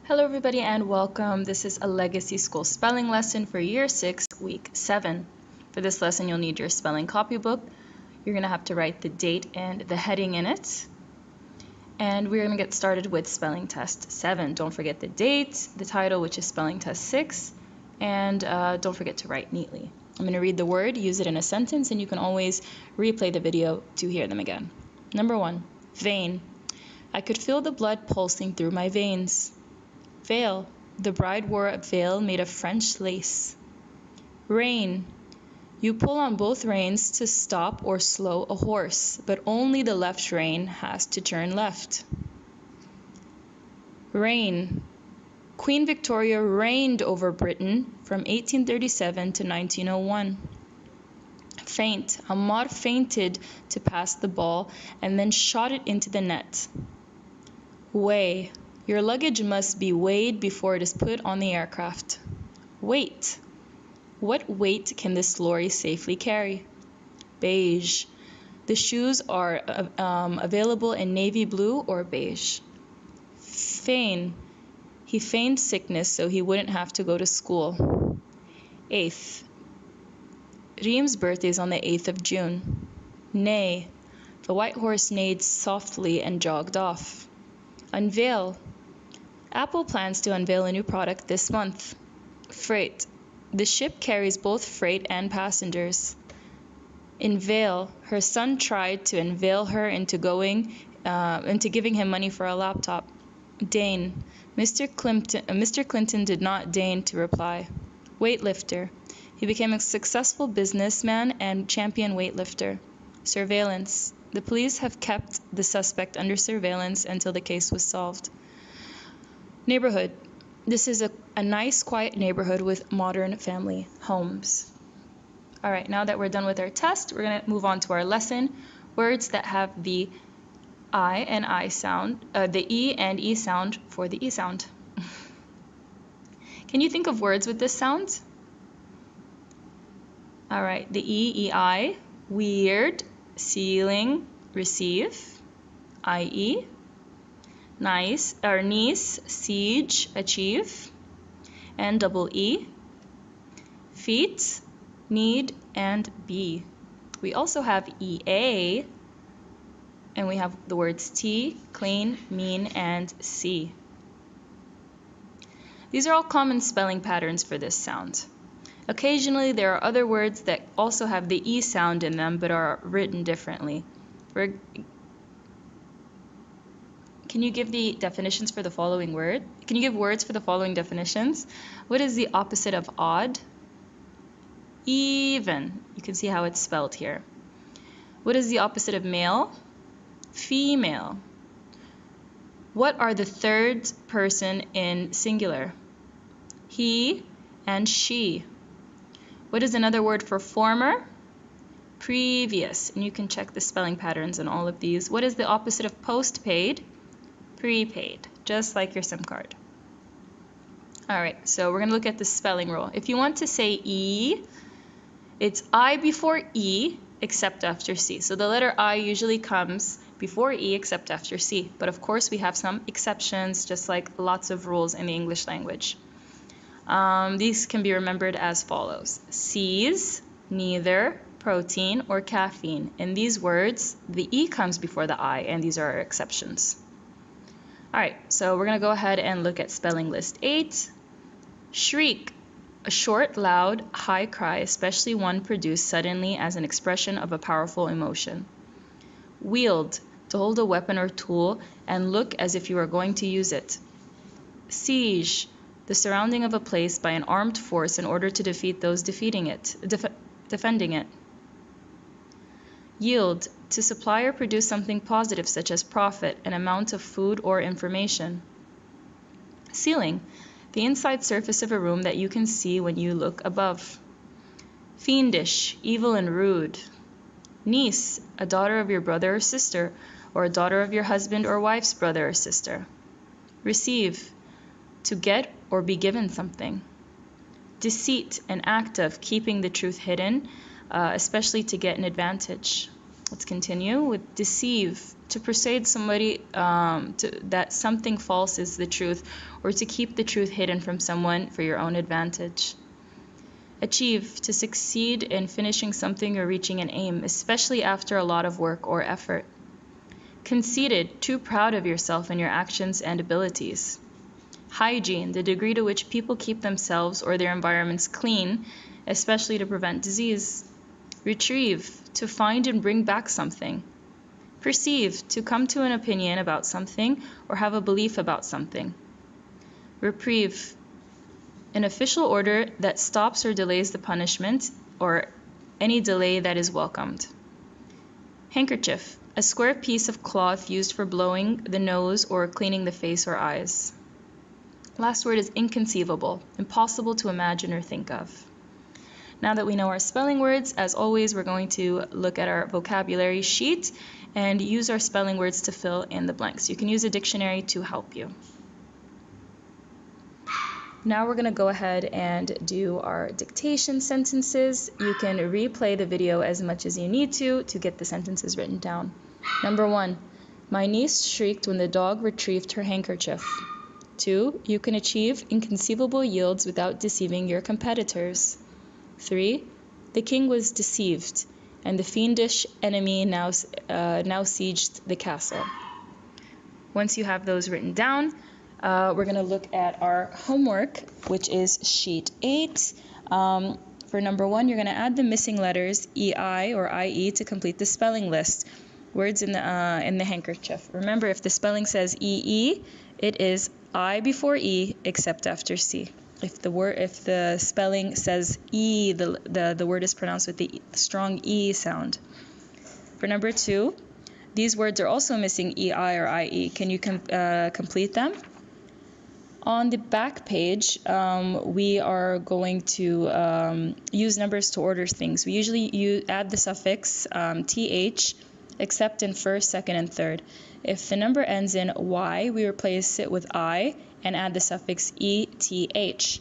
Hello everybody and welcome. This is a Legacy School spelling lesson for Year 6, Week 7. For this lesson you'll need your spelling copybook. You're going to have to write the date and the heading in it. And we're going to get started with Spelling Test 7. Don't forget the date, the title, which is Spelling Test 6, and don't forget to write neatly. I'm going to read the word, use it in a sentence, and you can always replay the video to hear them again. Number 1, vein. I could feel the blood pulsing through my veins. Veil. The bride wore a veil made of French lace. Rein. You pull on both reins to stop or slow a horse, but only the left rein has to turn left. Reign. Queen Victoria reigned over Britain from 1837 to 1901. Feint. Ammar feinted to pass the ball and then shot it into the net. Weigh. Your luggage must be weighed before it is put on the aircraft. Weight. What weight can this lorry safely carry? Beige. The shoes are available in navy blue or beige. Feign. He feigned sickness so he wouldn't have to go to school. 8th. Reem's birthday is on the 8th of June. Neigh. The white horse neighed softly and jogged off. Unveil. Apple plans to unveil a new product this month. Freight. The ship carries both freight and passengers. Inveigle. Her son tried to inveigle her into giving him money for a laptop. Deign. Mr. Clinton did not deign to reply. Weightlifter. He became a successful businessman and champion weightlifter. Surveillance. The police have kept the suspect under surveillance until the case was solved. Neighborhood. This is a nice, quiet neighborhood with modern family homes. All right, now that we're done with our test, we're going to move on to our lesson. Words that have the I and I sound, the E and E sound for the E sound. Can you think of words with this sound? All right, the E, EI, weird, ceiling, receive, IE. Nice, or niece, siege, achieve, and double E, feet, need, and be. We also have EA, and we have the words T, clean, mean, and C. These are all common spelling patterns for this sound. Occasionally, there are other words that also have the E sound in them, but are written differently. Can you give the definitions for the following word? Can you give words for the following definitions? What is the opposite of odd? Even. You can see how it's spelled here. What is the opposite of male? Female. What are the third person in singular? He and she. What is another word for former? Previous. And you can check the spelling patterns on all of these. What is the opposite of postpaid? Prepaid, just like your SIM card. All right, so we're going to look at the spelling rule. If you want to say E, it's I before E except after C. So the letter I usually comes before E except after C. But of course, we have some exceptions, just like lots of rules in the English language. These can be remembered as follows. C's, neither, protein, or caffeine. In these words, the E comes before the I, and these are our exceptions. All right, so we're going to go ahead and look at spelling list 8. Shriek, a short, loud, high cry, especially one produced suddenly as an expression of a powerful emotion. Wield, to hold a weapon or tool and look as if you are going to use it. Siege, the surrounding of a place by an armed force in order to defeat those defending it. Yield, to supply or produce something positive such as profit, an amount of food or information. Ceiling, the inside surface of a room that you can see when you look above. Fiendish, evil and rude. Niece, a daughter of your brother or sister, or a daughter of your husband or wife's brother or sister. Receive, to get or be given something. Deceit, an act of keeping the truth hidden, especially to get an advantage. Let's continue with deceive, to persuade somebody that something false is the truth, or to keep the truth hidden from someone for your own advantage. Achieve, to succeed in finishing something or reaching an aim, especially after a lot of work or effort. Conceited, too proud of yourself and your actions and abilities. Hygiene, the degree to which people keep themselves or their environments clean, especially to prevent disease. Retrieve, to find and bring back something. Perceive, to come to an opinion about something or have a belief about something. Reprieve, an official order that stops or delays the punishment or any delay that is welcomed. Handkerchief, a square piece of cloth used for blowing the nose or cleaning the face or eyes. Last word is inconceivable, impossible to imagine or think of. Now that we know our spelling words, as always, we're going to look at our vocabulary sheet and use our spelling words to fill in the blanks. You can use a dictionary to help you. Now we're going to go ahead and do our dictation sentences. You can replay the video as much as you need to get the sentences written down. Number 1, my niece shrieked when the dog retrieved her handkerchief. 2, you can achieve inconceivable yields without deceiving your competitors. 3, the king was deceived, and the fiendish enemy now sieged the castle. Once you have those written down, we're going to look at our homework, which is sheet 8. For number 1, you're going to add the missing letters EI or IE to complete the spelling list. Words in the handkerchief. Remember, if the spelling says EE, it is I before E except after C. If the spelling says E, the word is pronounced with the strong E sound. For number 2, these words are also missing EI or IE. Can you complete them? On the back page, we are going to use numbers to order things. We usually add the suffix th, except in first, second, and third. If the number ends in Y, we replace it with I and add the suffix eth.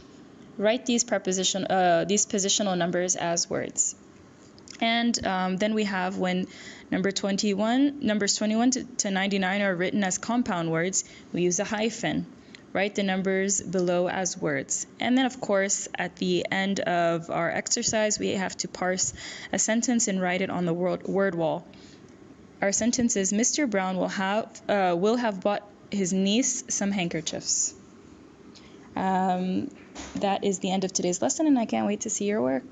Write these positional numbers as words. And then we have when numbers 21 to 99 are written as compound words, we use a hyphen. Write the numbers below as words. And then, of course, at the end of our exercise, we have to parse a sentence and write it on the word wall. Our sentence is, Mr. Brown will have bought his niece some handkerchiefs. That is the end of today's lesson, and I can't wait to see your work.